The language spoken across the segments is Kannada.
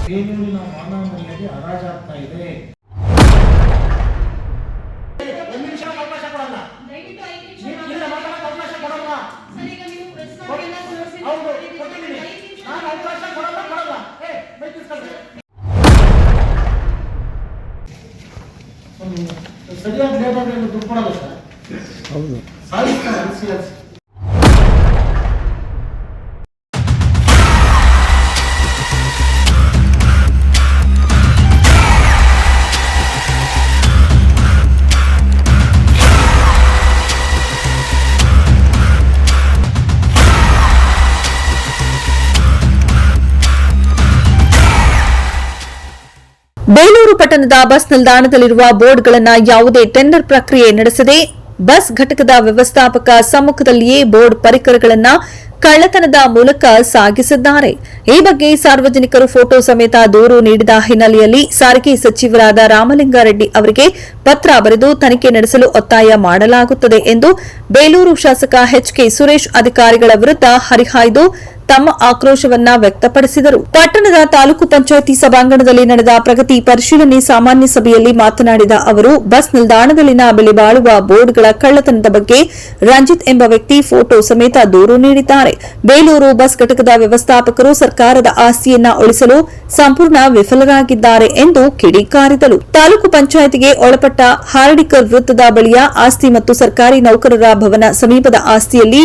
ಬೇಲೂರಿನ ಮಾನವನಲ್ಲಿ ಹರಾಜಾಗ್ತಾ ಇದೆ. ಸರಿಯಾದ ಲೇಬರ್ ದುಡ್ಡು ಕೊಡಲ್ಲ ಸರ್. ಹೌದು, ಸಾಯಿಸ್ತಾರೆ. ಬೇಲೂರು ಪಟ್ಟಣದ ಬಸ್ ನಿಲ್ದಾಣದಲ್ಲಿರುವ ಬೋರ್ಡ್ಗಳನ್ನು ಯಾವುದೇ ಟೆಂಡರ್ ಪ್ರಕ್ರಿಯೆ ನಡೆಸದೆ ಬಸ್ ಘಟಕದ ವ್ಯವಸ್ಥಾಪಕ ಸಮ್ಮುಖದಲ್ಲಿಯೇ ಬೋರ್ಡ್ ಪರಿಕರಗಳನ್ನು ಕಳ್ಳತನದ ಮೂಲಕ ಸಾಗಿಸಿದ್ದಾರೆ. ಈ ಬಗ್ಗೆ ಸಾರ್ವಜನಿಕರು ಫೋಟೋ ಸಮೇತ ದೂರು ನೀಡಿದ ಹಿನ್ನೆಲೆಯಲ್ಲಿ ಸಾರಿಗೆ ಸಚಿವರಾದ ರಾಮಲಿಂಗಾರೆಡ್ಡಿ ಅವರಿಗೆ ಪತ್ರ ಬರೆದು ತನಿಖೆ ನಡೆಸಲು ಒತ್ತಾಯ ಮಾಡಲಾಗುತ್ತದೆ ಎಂದು ಬೇಲೂರು ಶಾಸಕ ಎಚ್ಕೆ ಸುರೇಶ್ ಅಧಿಕಾರಿಗಳ ವಿರುದ್ಧ ಹರಿಹಾಯ್ದು ತಮ್ಮ ಆಕ್ರೋಶವನ್ನ ವ್ಯಕ್ತಪಡಿಸಿದರು. ಪಟ್ಟಣದ ತಾಲೂಕು ಪಂಚಾಯಿತಿ ಸಭಾಂಗಣದಲ್ಲಿ ನಡೆದ ಪ್ರಗತಿ ಪರಿಶೀಲನೆ ಸಾಮಾನ್ಯ ಸಭೆಯಲ್ಲಿ ಮಾತನಾಡಿದ ಅವರು, ಬಸ್ ನಿಲ್ದಾಣದಲ್ಲಿನ ಬೆಲೆ ಬಾಳುವ ಬೋರ್ಡ್ಗಳ ಕಳ್ಳತನದ ಬಗ್ಗೆ ರಂಜಿತ್ ಎಂಬ ವ್ಯಕ್ತಿ ಫೋಟೋ ಸಮೇತ ದೂರು ನೀಡಿದ್ದಾರೆ. ಬೇಲೂರು ಬಸ್ ಘಟಕದ ವ್ಯವಸ್ಥಾಪಕರು ಸರ್ಕಾರದ ಆಸ್ತಿಯನ್ನ ಉಳಿಸಲು ಸಂಪೂರ್ಣ ವಿಫಲರಾಗಿದ್ದಾರೆ ಎಂದು ಕಿಡಿಕಾರಿದರು. ತಾಲೂಕು ಪಂಚಾಯಿತಿಗೆ ಒಳಪಟ್ಟ ಹಾರ್ಡಿಕರ್ ವೃತ್ತದ ಬಳಿಯ ಆಸ್ತಿ ಮತ್ತು ಸರ್ಕಾರಿ ನೌಕರರ ಭವನ ಸಮೀಪದ ಆಸ್ತಿಯಲ್ಲಿ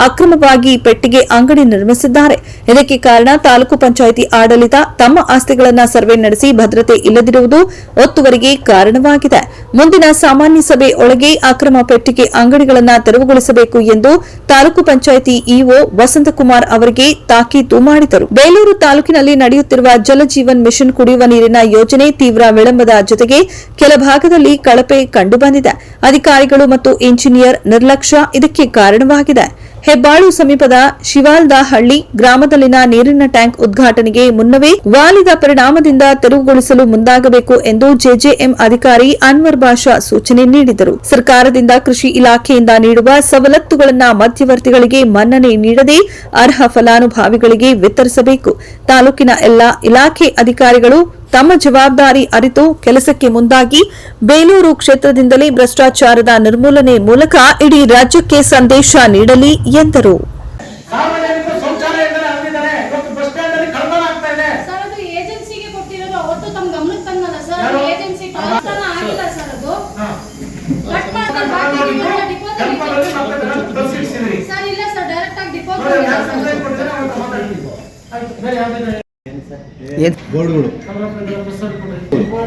ಅಕ್ರಮವಾಗಿ ಪೆಟ್ಟಿಗೆ ಅಂಗಡಿ ನಿರ್ಮಿಸಿದ್ದಾರೆ. ಇದಕ್ಕೆ ಕಾರಣ ತಾಲೂಕು ಪಂಚಾಯಿತಿ ಆಡಳಿತ ತಮ್ಮ ಆಸ್ತಿಗಳನ್ನು ಸರ್ವೆ ನಡೆಸಿ ಭದ್ರತೆ ಇಲ್ಲದಿರುವುದು ಒತ್ತುವರಿಗೆ ಕಾರಣವಾಗಿದೆ. ಮುಂದಿನ ಸಾಮಾನ್ಯ ಸಭೆ ಒಳಗೆ ಅಕ್ರಮ ಪೆಟ್ಟಿಗೆ ಅಂಗಡಿಗಳನ್ನು ತೆರವುಗೊಳಿಸಬೇಕು ಎಂದು ತಾಲೂಕು ಪಂಚಾಯಿತಿ ಇಒ ವಸಂತಕುಮಾರ್ ಅವರಿಗೆ ತಾಕೀತು ಮಾಡಿದರು. ಬೇಲೂರು ತಾಲೂಕಿನಲ್ಲಿ ನಡೆಯುತ್ತಿರುವ ಜಲಜೀವನ್ ಮಿಷನ್ ಕುಡಿಯುವ ನೀರಿನ ಯೋಜನೆ ತೀವ್ರ ವಿಳಂಬದ ಜೊತೆಗೆ ಕೆಲ ಭಾಗದಲ್ಲಿ ಕಳಪೆ ಕಂಡುಬಂದಿದೆ. ಅಧಿಕಾರಿಗಳು ಮತ್ತು ಇಂಜಿನಿಯರ್ ನಿರ್ಲಕ್ಷ್ಯ ಇದಕ್ಕೆ ಕಾರಣವಾಗಿದೆ. ಹೆಬ್ಬಾಳು ಸಮೀಪದ ಶಿವಾಲ್ದಹಳ್ಳಿ ಗ್ರಾಮದಲ್ಲಿನ ನೀರಿನ ಟ್ಯಾಂಕ್ ಉದ್ಘಾಟನೆಗೆ ಮುನ್ನವೇ ವಾಲಿದ ಪರಿಣಾಮದಿಂದ ತೆರವುಗೊಳಿಸಲು ಮುಂದಾಗಬೇಕು ಎಂದು ಜೆಜೆಎಂ ಅಧಿಕಾರಿ ಅನ್ವರ್ ಬಾಷಾ ಸೂಚನೆ ನೀಡಿದರು. ಸರ್ಕಾರದಿಂದ ಕೃಷಿ ಇಲಾಖೆಯಿಂದ ನೀಡುವ ಸವಲತ್ತುಗಳನ್ನು ಮಧ್ಯವರ್ತಿಗಳಿಗೆ ಮನ್ನಣೆ ನೀಡದೆ ಅರ್ಹ ಫಲಾನುಭವಿಗಳಿಗೆ ವಿತರಿಸಬೇಕು. ತಾಲೂಕಿನ ಎಲ್ಲಾ ಇಲಾಖೆ ಅಧಿಕಾರಿಗಳು ತಮ್ಮ ಜವಾಬ್ದಾರಿ ಅರಿತು ಕೆಲಸಕ್ಕೆ ಮುಂದಾಗಿ ಬೇಲೂರು ಕ್ಷೇತ್ರದಿಂದಲೇ ಭ್ರಷ್ಟಾಚಾರದ ನಿರ್ಮೂಲನೆ ಮೂಲಕ ಇಡೀ ರಾಜ್ಯಕ್ಕೆ ಸಂದೇಶ ನೀಡಲಿ ಎಂದರು.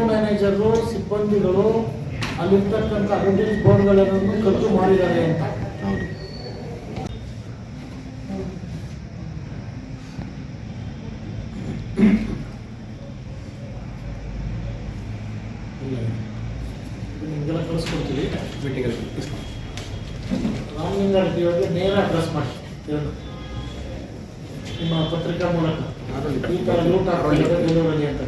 ಮ್ಯಾನೇಜರು ಸಿಬ್ಬಂದಿಗಳು ಅಲ್ಲಿರ್ತಕ್ಕಂಥ ಅಡ್ವರ್ಟೈಸ್ ಬೋರ್ಡ್ಗಳನ್ನು ಕದ್ದು ಮಾಡಿದ್ದಾರೆ ಅಂತ. ನಿಮಗೆಲ್ಲ ಕಳಿಸ್ಕೊಡ್ತೀವಿ. ರಾಮಲಿಂಗಾರೆಡ್ಡಿ ಅವರಿಗೆ ನೇರ ಅಡ್ರೆಸ್ ಮಾಡಿ ನಿಮ್ಮ ಪತ್ರಿಕಾ ಮೂಲಕ ಈ ತರ ಲೂಟ್ ಬೇಲೂರಲ್ಲಿ ಅಂತ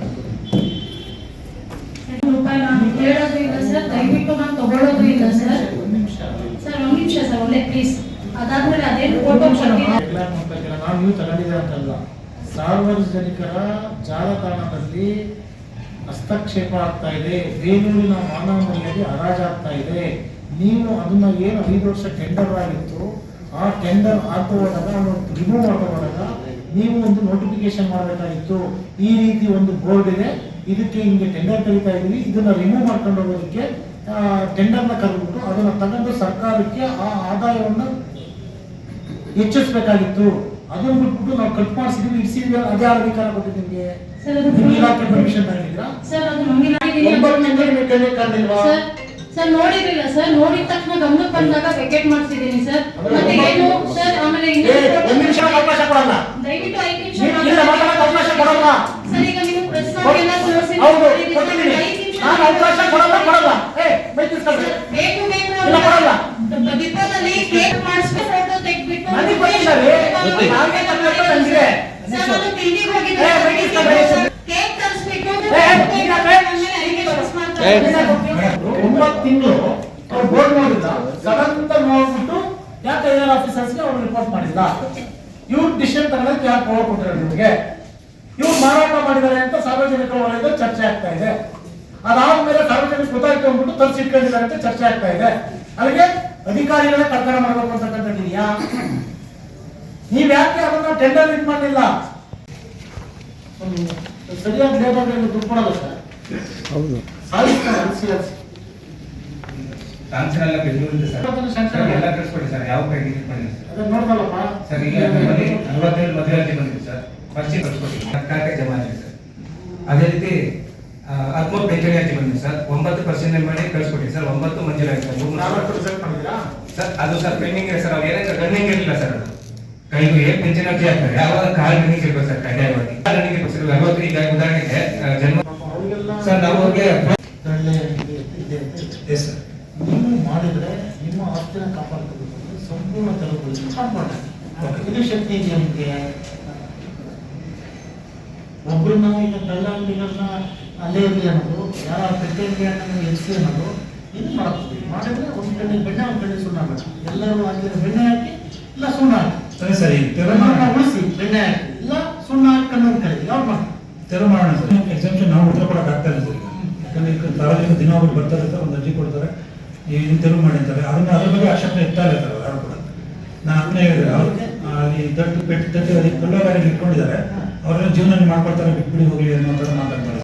ಹೇಳೋದು ಇಲ್ಲ ಸರ್. ದಯವಿಟ್ಟು ನಾನು ತಗೊಳ್ಳೋದು ಇಲ್ಲ ಸರ್. ಒಂದ್ ನಿಮಿಷ ಸರ್, ಒಳ್ಳೆ ಪ್ಲೀಸ್. ಅದಾದ್ಮೇಲೆ ಅದೇನು ಫೋಟೋ ನಾವು ನೀವು ತಗೊಂಡಿದ್ದೀರ ಅಂತಲ್ಲ, ಸಾರ್ವಜನಿಕರ ಜಾಲತಾಣದಲ್ಲಿ ಹಸ್ತಕ್ಷೇಪ ಆಗ್ತಾ ಇದೆ. ಬೇಲೂರಿನ ಮಾನವನಲ್ಲಿ ಹರಾಜಾಗ್ತಾ ಇದೆ. ನೀವು ಅದನ್ನ ಏನು 5 ವರ್ಷ ಟೆಂಡರ್ ಆಗಿತ್ತು, ಆ ಟೆಂಡರ್ ಹಾಕುವಾಗ ರಿಮೂವ್ ಮಾಡುವಾಗ ನೀವು ಒಂದು ನೋಟಿಫಿಕೇಶನ್ ಮಾಡಬೇಕಾಗಿತ್ತು. ಈ ರೀತಿ ಒಂದು ಬೋರ್ಡ್ ಇದೆ, ಇದಕ್ಕೆ ಹಿಂಗೆ ಟೆಂಡರ್ ಕರೀತಾ ಇದೀವಿ, ಇದನ್ನ ರಿಮೂವ್ ಮಾಡ್ಕೊಂಡು ಹೋಗೋದಕ್ಕೆ ಟೆಂಡರ್ನ ಕರೆದ್ಬಿಟ್ಟು ಅದನ್ನ ತಗೊಂಡು ಸರ್ಕಾರಕ್ಕೆ ಆ ಆದಾಯವನ್ನು ಹೆಚ್ಚಿಸಬೇಕಾಗಿತ್ತು. ಅದನ್ನು ಬಿಟ್ಬಿಟ್ಟು ನಾವು ಕಟ್ ಮಾಡಿಸಿದ್ವಿ, ಇಡಿಸಿದ್ವಿ. ಅದೇ ಅಧಿಕಾರ ಕೊಟ್ಟಿದ್ದು ನಿಮಗೆ ಇಲಾಖೆ ಪರ್ಮಿಷನ್ ತಗೊಂಡಿದ್ದೀರಾ? ಸರ್ ನೋಡಿರಲಿಲ್ಲ ಸರ್. ನೋಡಿದ ತಕ್ಷಣ ಗಮನಕ್ಕೆ ಬಂದಾಗ ವೆಕೆಟ್ ಮಾಡಿಸಿದ್ದೀನಿ ಸರ್. ಮತ್ತೆ ಏನು ಸರ್, ಆಮೇಲೆ ಅವಕಾಶ ಕೊಡಲ್ಲ. ದಯವಿಟ್ಟು 5 ನಿಮಿಷ ಅವಕಾಶ ಕೊಡಲ್ಲ ಸರ್. ಈಗ ನೀವು ಪ್ರೆಸ್ ಅವಕಾಶ ಕೊಡಲ್ಲ. ಡಿಪೋದಲ್ಲಿ ಕೇಕ್ ಮಾಡಿಸ್ಬಿಟ್ಟು ಫೋಟೋ ತೆಗೆದ್ಬಿಟ್ಟು ತಿಂಡಿಗೆ ಹೋಗಿದ್ದೆ. ಕೇಕ್ ತರಿಸ್ಬಿಟ್ಟು 9 ತಿಂಗಳು ಬೋರ್ಡ್ ನೋಡಿಲ್ಲ, ಸಡನ್ ನೋಡ್ಬಿಟ್ಟು ಯಾಕೆ ಐಆರ್ ಆಫೀಸರ್ಸ್ಗೆ ಅವ್ರು ರಿಪೋರ್ಟ್ ಮಾಡಿಲ್ಲ. ಇವ್ರು ಡಿಸಿಷನ್ ತಗೊಳಕ್ಕೆ ಯಾಕೆ ಪವರ್ ಕೊಟ್ಟಿರೋ ನಿಮಗೆ? ಇವ್ರು ಮಾರಾಟ ಮಾಡಿದ್ದಾರೆ ಅಂತ ಸಾರ್ವಜನಿಕರ ವಲಯದಲ್ಲಿ ಚರ್ಚೆ ಆಗ್ತಾ ಇದೆ. ಅದಾದ್ಮೇಲೆ ಸಾರ್ವಜನಿಕ ಗೊತ್ತಾಯ್ತು ಅಂದ್ಬಿಟ್ಟು ತರಿಸಿಟ್ಕೊಂಡಿದ್ದಾರೆ ಅಂತ ಚರ್ಚೆ ಆಗ್ತಾ ಇದೆ. ಅಲ್ಲಿಗೆ ಅಧಿಕಾರಿಗಳೇ ಕರ್ಕರ ಮಾಡಬೇಕು ಅಂತಕ್ಕಂಥದ್ದಿದೆಯಾ? ನೀವ್ ಯಾಕೆ ಅದನ್ನ ಟೆಂಡರ್ ಇದು ಮಾಡಲಿಲ್ಲ? ಸರಿಯಾದ ಲೇಬರ್ ದುಡ್ಡು ಕೊಡಲ್ಲ ಸರ್. ಹೌದು. ಸಾಧಿಸ್ತಾರೆ ಸಾಂಕ್ಷನ್ ಎಲ್ಲ ಬೆಂಗಳೂರಿಂದ ಸರ್. ಸಂಕ್ಷನ್ ಎಲ್ಲ ಕಳಿಸ್ಕೊಡಿ ಸರ್. ಯಾವ ಪೆಂಡಿಂಗ್ ಇಟ್ಕೊಂಡಿಲ್ಲ ಸರ್. ಅದನ್ನ ನೋಡ್ದಲ್ಲಪ್ಪ ಸರ್ ಈಗ ನಮ್ಮಲ್ಲಿ 47 ಮದುವೆ ಅರ್ಜಿ ಬಂದಿದೆ ಸರ್. ಫಸ್ಟ್ ಕಳಿಸ್ಕೊಡಿ. ಖಾತೆ ಜಮಾ ಆಗಿದೆ ಸರ್. ಅದೇ ರೀತಿ 13 ಪಿಂಚಣಿ ಅರ್ಜಿ ಬಂದಿದೆ ಸರ್. 9% ಮಾಡಿ ಕಳಿಸ್ಕೊಡಿ ಸರ್. 9 ಮಂಜೂರಾಗಿದೆ ಸರ್. 4 ರಿಸಲ್ಟ್ ಮಾಡಿದ್ರಾ ಸರ್ ಅದು ಸರ್ ಪೆಂಡಿಂಗ್ ಇದೆ ಸರ್. ಅವ್ರು ಏನಕ್ಕೆ ರನ್ನಿಂಗ್ ಇರಲಿಲ್ಲ ಸರ್. ಅದು ಕೈಗೆ ಪಿಂಚಣಿ ಅರ್ಜಿ ಹಾಕ್ತಾರೆ ಯಾವಾಗ ಕಾಲ್ ರನ್ನಿಂಗ್ ಇರ್ಬೇಕು ಸರ್. ಕಡ್ಡಾಯವಾಗಿ ಕಾಲ್ ರನ್ನಿಂಗ್ ಇರ್ಬೇಕು ಸರ್. 40 ಈಗ ಉದಾಹರಣೆಗೆ ಜನ್ಮ ಸರ್ ನಾವು ಅವ್ರಿಗೆ ಎಸ್ ಸರ್ ನೀವು ಮಾಡಿದ್ರೆ ನಿಮ್ಮ ಆಸ್ತಿನ ಕಾಪಾಡ್ಕೋಬೇಕು ಸಂಪೂರ್ಣ ತೆರವುಗೊಳಿಸಿ ಕಾಪಾಡಿ. ಇದು ಶಕ್ತಿ ಇದೆಯಾ ನಿಮಗೆ? ಒಬ್ಬರನ್ನ ಈಗ ದಲ್ಲಾಳಿಗಳನ್ನ ಅಲ್ಲೇ ಇರಲಿ ಅನ್ನೋದು, ಯಾರ ಪೆಟ್ಟೆಗೆ ಅನ್ನೋದು ಎಲ್ಸಿ ಅನ್ನೋದು ಇದು ಮಾಡ್ತೀವಿ. ಮಾಡಿದ್ರೆ ಒಂದು ಕಡೆ ಬೆಣ್ಣೆ ಒಂದು ಕಡೆ ಸುಣ್ಣ ಬೇಡ. ಎಲ್ಲರೂ ಹಾಕಿದ್ರೆ ಬೆಣ್ಣೆ ಹಾಕಿ ಇಲ್ಲ ಸುಣ್ಣ ಹಾಕಿ ಸರಿ ಸರಿ ಉಳಿಸಿ ಬೆಣ್ಣೆ ಹಾಕಿ ಇಲ್ಲ ಸುಣ್ಣ ಹಾಕಿ ಕಣ್ಣೂರು ಕಡೆ ಯಾವ್ದು ಮಾಡಿ ತೆರವು ಮಾಡೋಣ ಸರ್. ಎಕ್ಸಾಮ್ಷನ್ ನಾವು ಉತ್ತರ ಕೊಡೋಕೆ ಆಗ್ತಾ ಇಲ್ಲ ಸರ್. ಯಾಕಂದ್ರೆ ಈಗ ಸಾರ್ವಜನಿಕ ದಿನ ಒಬ್ಬರು ಬರ್ತಾರೆ ಸರ್, ಒಂದು ಅರ್ಜಿ ಕೊಡ್ತಾರೆ, ಇದನ್ನು ತೆರವು ಮಾಡಿ ಅಂತಾರೆ. ಅದ್ರ ಬಗ್ಗೆ ಆಕ್ಷೇಪಣೆ ಇರ್ತಾ ಇಲ್ಲ ಸರ್ ಯಾರು ಕೂಡ. ನಾನು ಅದನ್ನೇ ಹೇಳಿದೆ, ಅವ್ರಿಗೆ ಈ ದಟ್ಟು ಪೆಟ್ಟು ಅದಕ್ಕೆ ಕಳ್ಳಗಾರಿಗಳು ಇಟ್ಕೊಂಡಿದ್ದಾರೆ, ಅವರೆಲ್ಲ ಜೀವನ ಮಾಡ್ಕೊಳ್ತಾರೆ, ಬಿಟ್ಬಿಡಿ ಹೋಗ್ಲಿ ಅನ್ನೋ ಥರ ಮಾತಾಡ್ತಾರೆ.